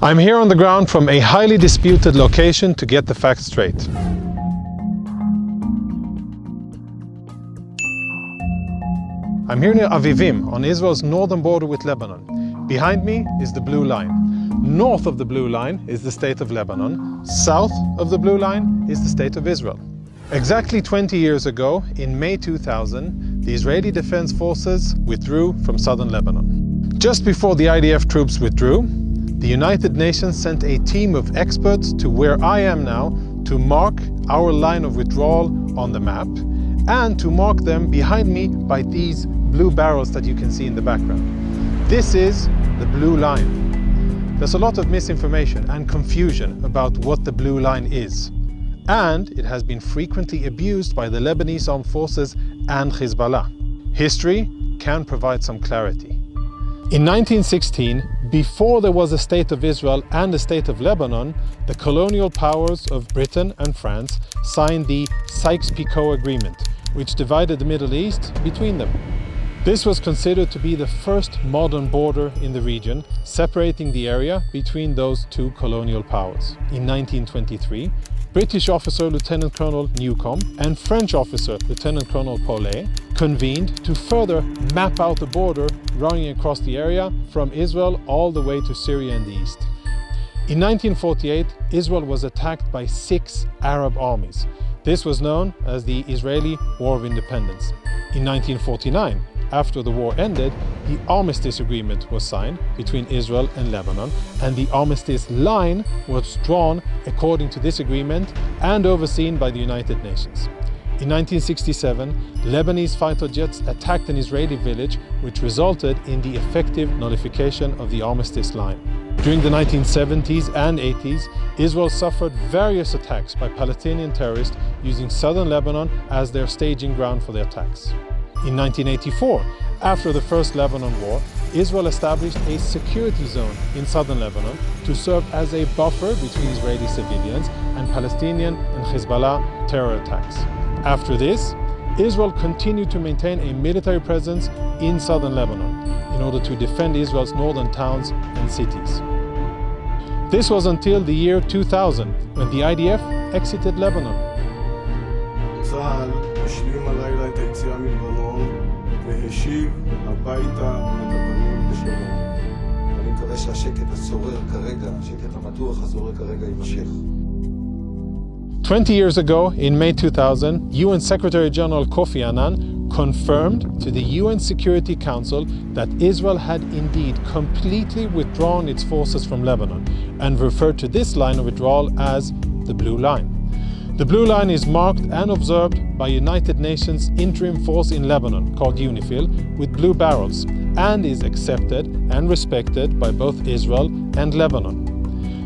I'm here on the ground from a highly disputed location to get the facts straight. I'm here near Avivim, on Israel's northern border with Lebanon. Behind me is the Blue Line. North of the Blue Line is the state of Lebanon. South of the Blue Line is the state of Israel. Exactly 20 years ago, in May 2000, the Israeli Defense Forces withdrew from southern Lebanon. Just before the IDF troops withdrew, the United Nations sent a team of experts to where I am now to mark our line of withdrawal on the map and to mark them behind me by these blue barrels that you can see in the background. This is the Blue Line. There's a lot of misinformation and confusion about what the Blue Line is, and it has been frequently abused by the Lebanese armed forces and Hezbollah. History can provide some clarity. In 1916, before there was a state of Israel and a state of Lebanon, the colonial powers of Britain and France signed the Sykes-Picot Agreement, which divided the Middle East between them. This was considered to be the first modern border in the region, separating the area between those two colonial powers. In 1923, British officer Lieutenant Colonel Newcomb and French officer Lieutenant Colonel Paulet convened to further map out the border running across the area from Israel all the way to Syria and the east. In 1948, Israel was attacked by 6 Arab armies. This was known as the Israeli War of Independence. In 1949, after the war ended, the Armistice Agreement was signed between Israel and Lebanon, and the Armistice line was drawn according to this agreement and overseen by the United Nations. In 1967, Lebanese fighter jets attacked an Israeli village, which resulted in the effective nullification of the Armistice line. During the 1970s and 80s, Israel suffered various attacks by Palestinian terrorists using southern Lebanon as their staging ground for their attacks. In 1984, after the First Lebanon War, Israel established a security zone in southern Lebanon to serve as a buffer between Israeli civilians and Palestinian and Hezbollah terror attacks. After this, Israel continued to maintain a military presence in southern Lebanon in order to defend Israel's northern towns and cities. This was until the year 2000, when the IDF exited Lebanon. צה"ל השלים הלילה את היציאה מלבנון והשיב הביתה את הבנים בשלום. אני מקווה שהשקט השורר כרגע, השקט המתוח השורר כרגע יימשך. 20 years ago, in May 2000, UN Secretary General Kofi Annan confirmed to the UN Security Council that Israel had indeed completely withdrawn its forces from Lebanon and referred to this line of withdrawal as the Blue Line. The Blue Line is marked and observed by United Nations interim force in Lebanon called UNIFIL with blue barrels and is accepted and respected by both Israel and Lebanon.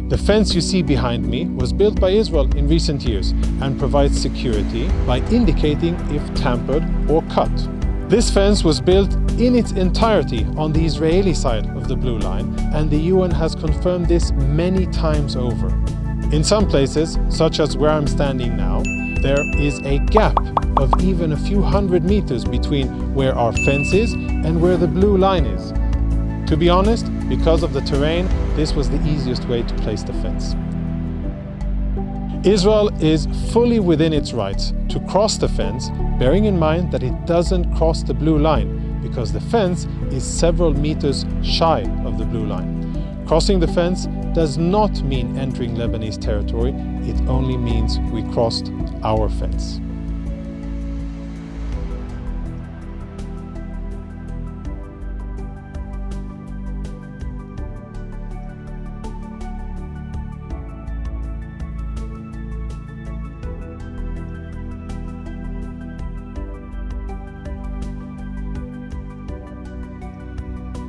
The fence you see behind me was built by Israel in recent years and provides security by indicating if tampered or cut. This fence was built in its entirety on the Israeli side of the Blue Line, and the UN has confirmed this many times over. In some places, such as where I'm standing now, there is a gap of even a few hundred meters between where our fence is and where the Blue Line is. To be honest, because of the terrain, this was the easiest way to place the fence. Israel is fully within its rights to cross the fence, bearing in mind that it doesn't cross the Blue Line because the fence is several meters shy of the Blue Line. Crossing the fence does not mean entering Lebanese territory, it only means we crossed our fence.